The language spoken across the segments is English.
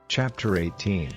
Chapter 18.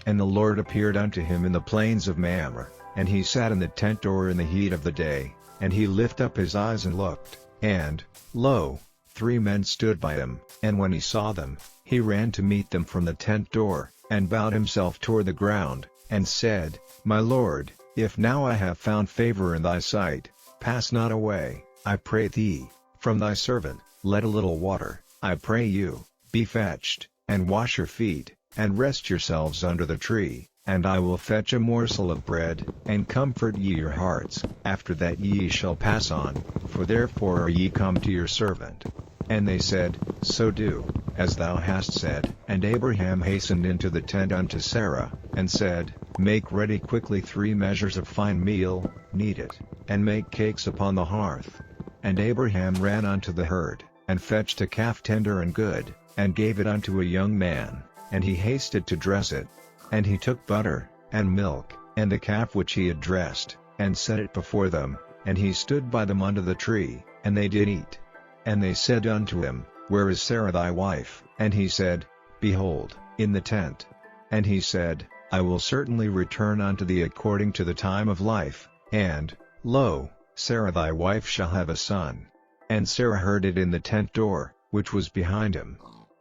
And the Lord appeared unto him in the plains of Mamre, and he sat in the tent door in the heat of the day, and he lifted up his eyes and looked, and, lo, 3 men stood by him, and when he saw them, he ran to meet them from the tent door, and bowed himself toward the ground, and said, My Lord, if now I have found favor in thy sight, pass not away, I pray thee, from thy servant. Let a little water, I pray you, be fetched, and wash your feet, and rest yourselves under the tree, and I will fetch a morsel of bread, and comfort ye your hearts. After that ye shall pass on, for therefore are ye come to your servant. And they said, So do, as thou hast said. And Abraham hastened into the tent unto Sarah, and said, Make ready quickly 3 measures of fine meal, knead it, and make cakes upon the hearth. And Abraham ran unto the herd, and fetched a calf tender and good, and gave it unto a young man, and he hasted to dress it. And he took butter, and milk, and the calf which he had dressed, and set it before them, and he stood by them under the tree, and they did eat. And they said unto him, Where is Sarah thy wife? And he said, Behold, in the tent. And he said, I will certainly return unto thee according to the time of life, and, lo, Sarah thy wife shall have a son. And Sarah heard it in the tent door, which was behind him.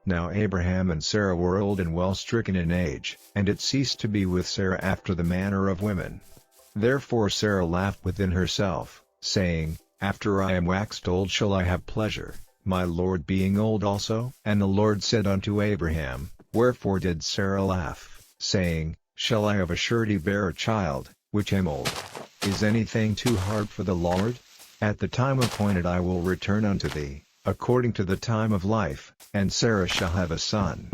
Now Abraham and Sarah were old and well stricken in age, and it ceased to be with Sarah after the manner of women. Therefore Sarah laughed within herself, saying, After I am waxed old shall I have pleasure, my Lord being old also? And the Lord said unto Abraham, Wherefore did Sarah laugh, saying, Shall I of a surety bear a child, which am old? Is anything too hard for the Lord? At the time appointed I will return unto thee, according to the time of life, and Sarah shall have a son.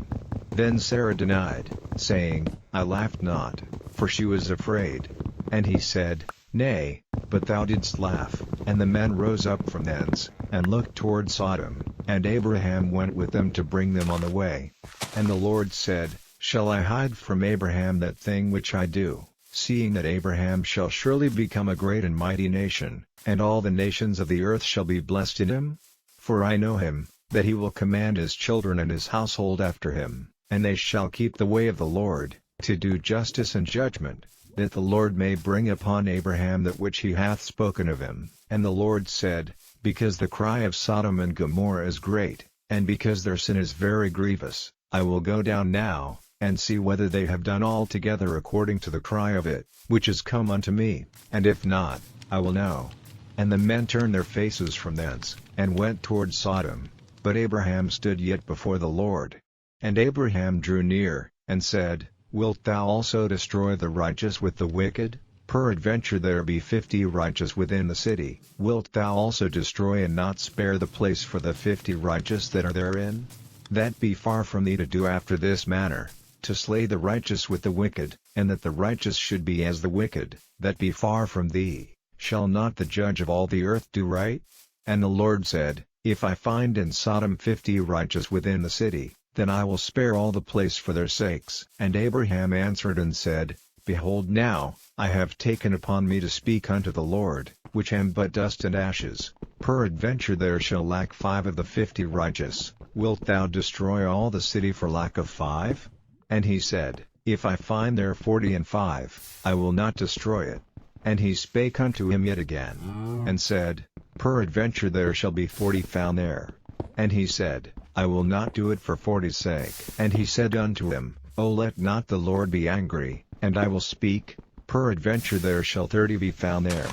Then Sarah denied, saying, I laughed not, for she was afraid. And he said, Nay, but thou didst laugh. And the men rose up from thence, and looked toward Sodom, and Abraham went with them to bring them on the way. And the Lord said, Shall I hide from Abraham that thing which I do, seeing that Abraham shall surely become a great and mighty nation, and all the nations of the earth shall be blessed in him? For I know him, that he will command his children and his household after him, and they shall keep the way of the Lord, to do justice and judgment, that the Lord may bring upon Abraham that which he hath spoken of him. And the Lord said, Because the cry of Sodom and Gomorrah is great, and because their sin is very grievous, I will go down now, and see whether they have done altogether according to the cry of it, which is come unto me, and if not, I will know. And the men turned their faces from thence, and went toward Sodom. But Abraham stood yet before the Lord. And Abraham drew near, and said, Wilt thou also destroy the righteous with the wicked? Peradventure there be 50 righteous within the city. Wilt thou also destroy and not spare the place for the 50 righteous that are therein? That be far from thee to do after this manner, to slay the righteous with the wicked, and that the righteous should be as the wicked. That be far from thee. Shall not the judge of all the earth do right? And the Lord said, If I find in Sodom 50 righteous within the city, then I will spare all the place for their sakes. And Abraham answered and said, Behold now, I have taken upon me to speak unto the Lord, which am but dust and ashes. Peradventure there shall lack 5 of the 50 righteous. Wilt thou destroy all the city for lack of 5? And he said, If I find there 40 and 5, I will not destroy it. And he spake unto him yet again, and said, Peradventure there shall be 40 found there. And he said, I will not do it for 40's sake. And he said unto him, O let not the Lord be angry, and I will speak, peradventure there shall 30 be found there.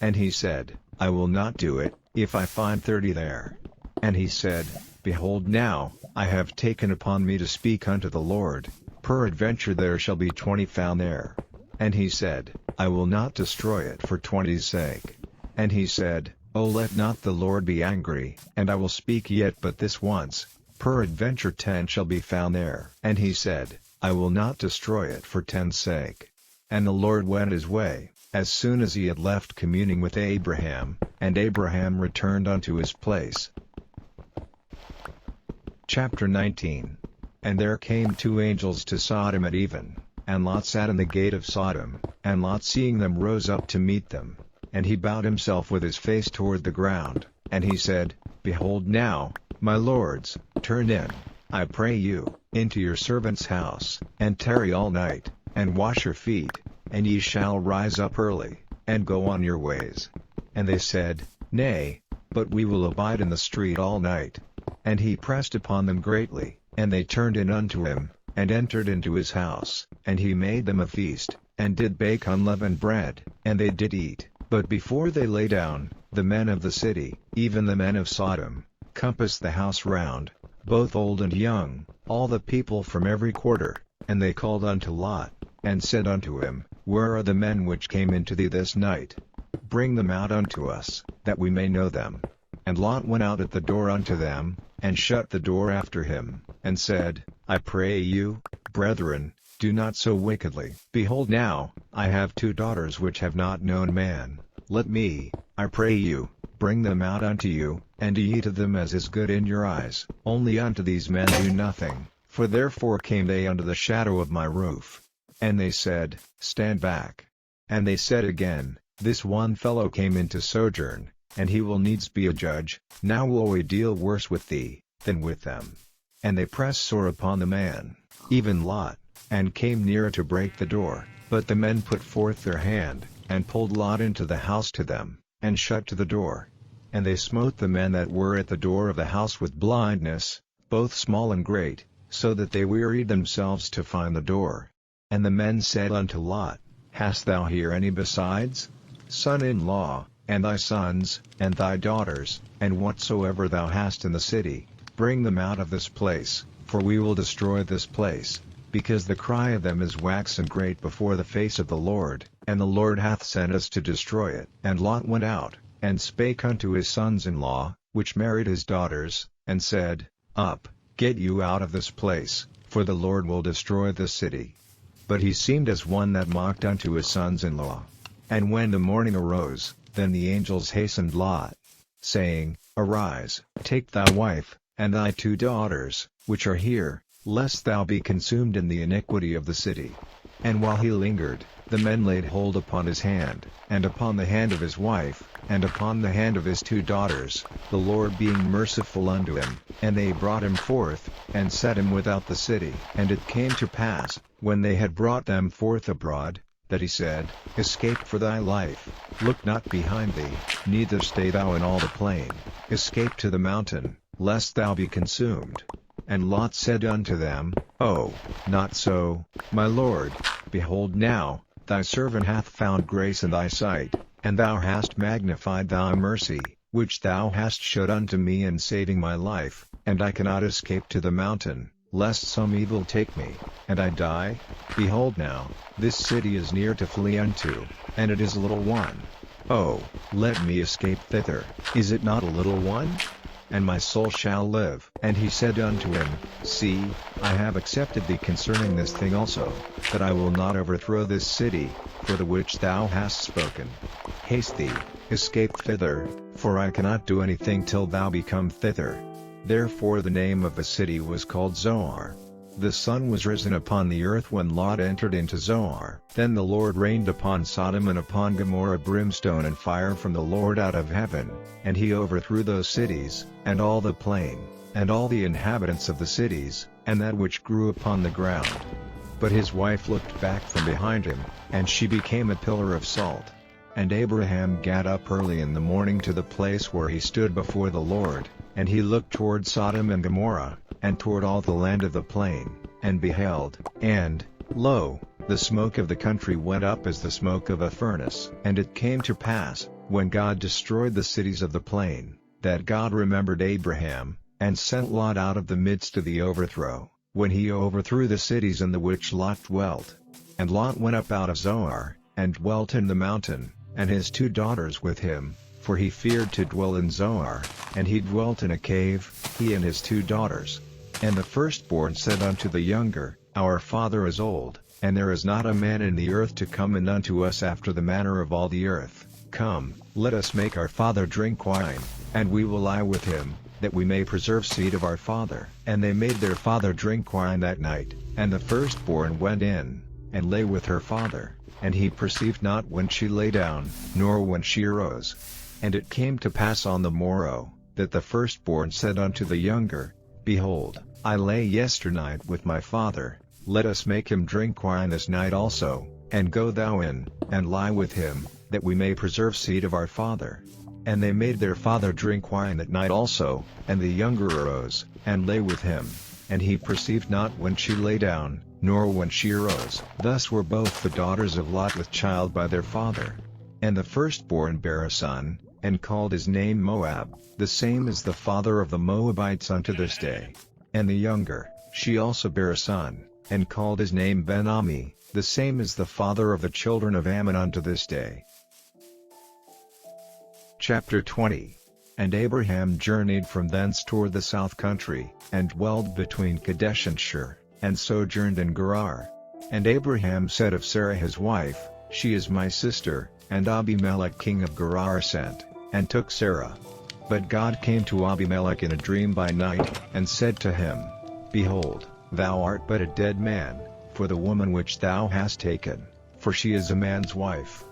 And he said, I will not do it, if I find 30 there. And he said, Behold now, I have taken upon me to speak unto the Lord, peradventure there shall be 20 found there. And he said, I will not destroy it for 20's sake. And he said, O let not the Lord be angry, and I will speak yet but this once, peradventure 10 shall be found there. And he said, I will not destroy it for 10's sake. And the Lord went his way, as soon as he had left communing with Abraham, and Abraham returned unto his place. Chapter 19. And there came 2 angels to Sodom at even, and Lot sat in the gate of Sodom, and Lot seeing them rose up to meet them, and he bowed himself with his face toward the ground, and he said, Behold now, my lords, turn in, I pray you, into your servant's house, and tarry all night, and wash your feet, and ye shall rise up early, and go on your ways. And they said, Nay, but we will abide in the street all night. And he pressed upon them greatly, and they turned in unto him, and entered into his house, and he made them a feast, and did bake unleavened bread, and they did eat. But before they lay down, the men of the city, even the men of Sodom, compassed the house round, both old and young, all the people from every quarter. And they called unto Lot, and said unto him, Where are the men which came into thee this night? Bring them out unto us, that we may know them. And Lot went out at the door unto them, and shut the door after him, and said, I pray you, brethren, do not so wickedly. Behold now, I have 2 daughters which have not known man. Let me, I pray you, bring them out unto you, and ye eat of them as is good in your eyes. Only unto these men do nothing, for therefore came they under the shadow of my roof. And they said, Stand back. And they said again, This one fellow came in to sojourn, and he will needs be a judge. Now will we deal worse with thee, than with them. And they pressed sore upon the man, even Lot, and came near to break the door. But the men put forth their hand, and pulled Lot into the house to them, and shut to the door. And they smote the men that were at the door of the house with blindness, both small and great, so that they wearied themselves to find the door. And the men said unto Lot, Hast thou here any besides? Son-in-law, and thy sons, and thy daughters, and whatsoever thou hast in the city, bring them out of this place, for we will destroy this place, because the cry of them is waxen great before the face of the Lord, and the Lord hath sent us to destroy it. And Lot went out, and spake unto his sons-in-law, which married his daughters, and said, Up, get you out of this place, for the Lord will destroy this city. But he seemed as one that mocked unto his sons-in-law. And when the morning arose, then the angels hastened Lot, saying, Arise, take thy wife, and thy 2 daughters, which are here, lest thou be consumed in the iniquity of the city. And while he lingered, the men laid hold upon his hand, and upon the hand of his wife, and upon the hand of his 2 daughters, the Lord being merciful unto him, and they brought him forth, and set him without the city. And it came to pass, when they had brought them forth abroad, that he said, Escape for thy life, look not behind thee, neither stay thou in all the plain, escape to the mountain, lest thou be consumed. And Lot said unto them, Oh, not so, my lord, behold now, thy servant hath found grace in thy sight, and thou hast magnified thy mercy, which thou hast showed unto me in saving my life, and I cannot escape to the mountain, lest some evil take me, and I die. Behold now, this city is near to flee unto, and it is a little one. Oh, let me escape thither, is it not a little one? And my soul shall live. And he said unto him, See, I have accepted thee concerning this thing also, that I will not overthrow this city, for the which thou hast spoken. Haste thee, escape thither, for I cannot do anything till thou be come thither. Therefore the name of the city was called Zoar. The sun was risen upon the earth when Lot entered into Zoar. Then the Lord rained upon Sodom and upon Gomorrah brimstone and fire from the Lord out of heaven, and he overthrew those cities, and all the plain, and all the inhabitants of the cities, and that which grew upon the ground. But his wife looked back from behind him, and she became a pillar of salt. And Abraham gat up early in the morning to the place where he stood before the Lord, and he looked toward Sodom and Gomorrah, and toward all the land of the plain, and beheld, and, lo, the smoke of the country went up as the smoke of a furnace. And it came to pass, when God destroyed the cities of the plain, that God remembered Abraham, and sent Lot out of the midst of the overthrow, when he overthrew the cities in the which Lot dwelt. And Lot went up out of Zoar, and dwelt in the mountain, and his 2 daughters with him, for he feared to dwell in Zoar, and he dwelt in a cave, he and his 2 daughters. And the firstborn said unto the younger, Our father is old, and there is not a man in the earth to come in unto us after the manner of all the earth. Come, let us make our father drink wine, and we will lie with him, that we may preserve seed of our father. And they made their father drink wine that night, and the firstborn went in, and lay with her father, and he perceived not when she lay down, nor when she arose. And it came to pass on the morrow, that the firstborn said unto the younger, Behold, I lay yesternight with my father, let us make him drink wine this night also, and go thou in, and lie with him, that we may preserve seed of our father. And they made their father drink wine that night also, and the younger arose, and lay with him. And he perceived not when she lay down, nor when she arose. Thus were both the daughters of Lot with child by their father. And the firstborn bare a son, and called his name Moab, the same is the father of the Moabites unto this day. And the younger, she also bare a son, and called his name Ben-Ammi, the same is the father of the children of Ammon unto this day. Chapter 20. And Abraham journeyed from thence toward the south country, and dwelled between Kadesh and Shur, and sojourned in Gerar. And Abraham said of Sarah his wife, She is my sister, and Abimelech king of Gerar sent, and took Sarah. But God came to Abimelech in a dream by night, and said to him, Behold, thou art but a dead man, for the woman which thou hast taken, for she is a man's wife.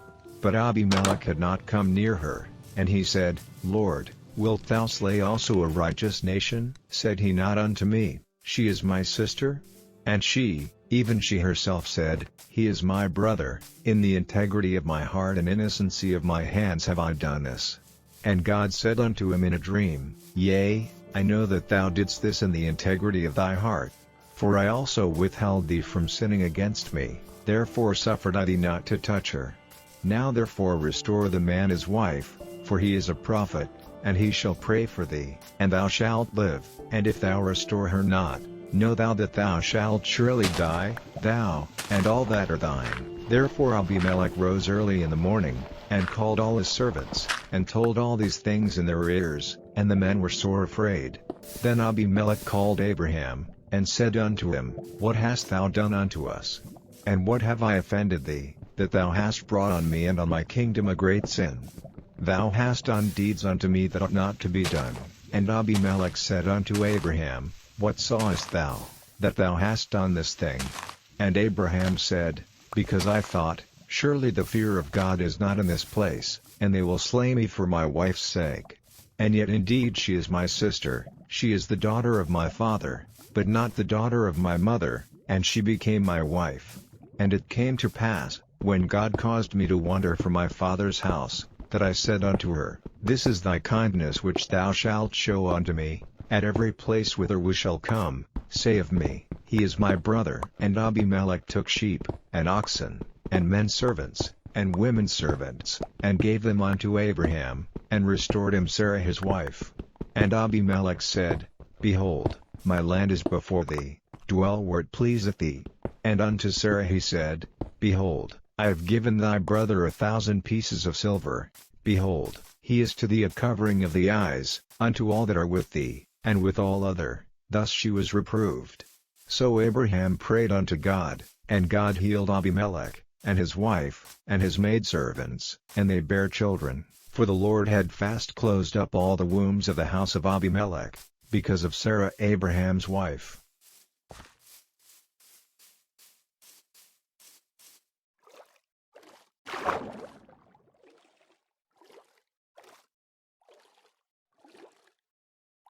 But Abimelech had not come near her. And he said, Lord, wilt thou slay also a righteous nation? Said he not unto me, She is my sister? And she, even she herself said, He is my brother, in the integrity of my heart and innocency of my hands have I done this. And God said unto him in a dream, Yea, I know that thou didst this in the integrity of thy heart. For I also withheld thee from sinning against me, therefore suffered I thee not to touch her. Now therefore restore the man his wife, for he is a prophet, and he shall pray for thee, and thou shalt live. And if thou restore her not, know thou that thou shalt surely die, thou, and all that are thine. Therefore Abimelech rose early in the morning, and called all his servants, and told all these things in their ears, and the men were sore afraid. Then Abimelech called Abraham, and said unto him, What hast thou done unto us? And what have I offended thee, that thou hast brought on me and on my kingdom a great sin? Thou hast done deeds unto me that ought not to be done. And Abimelech said unto Abraham, What sawest thou, that thou hast done this thing? And Abraham said, Because I thought, Surely the fear of God is not in this place, and they will slay me for my wife's sake. And yet indeed she is my sister, she is the daughter of my father, but not the daughter of my mother, and she became my wife. And it came to pass, when God caused me to wander from my father's house, that I said unto her, This is thy kindness which thou shalt show unto me, at every place whither we shall come, say of me, He is my brother. And Abimelech took sheep, and oxen, and men servants, and women servants, and gave them unto Abraham, and restored him Sarah his wife. And Abimelech said, Behold, my land is before thee, dwell where it pleaseth thee. And unto Sarah he said, Behold, I have given thy brother 1,000 pieces of silver, behold, he is to thee a covering of the eyes, unto all that are with thee, and with all other. Thus she was reproved. So Abraham prayed unto God, and God healed Abimelech, and his wife, and his maidservants, and they bare children, for the Lord had fast closed up all the wombs of the house of Abimelech, because of Sarah Abraham's wife.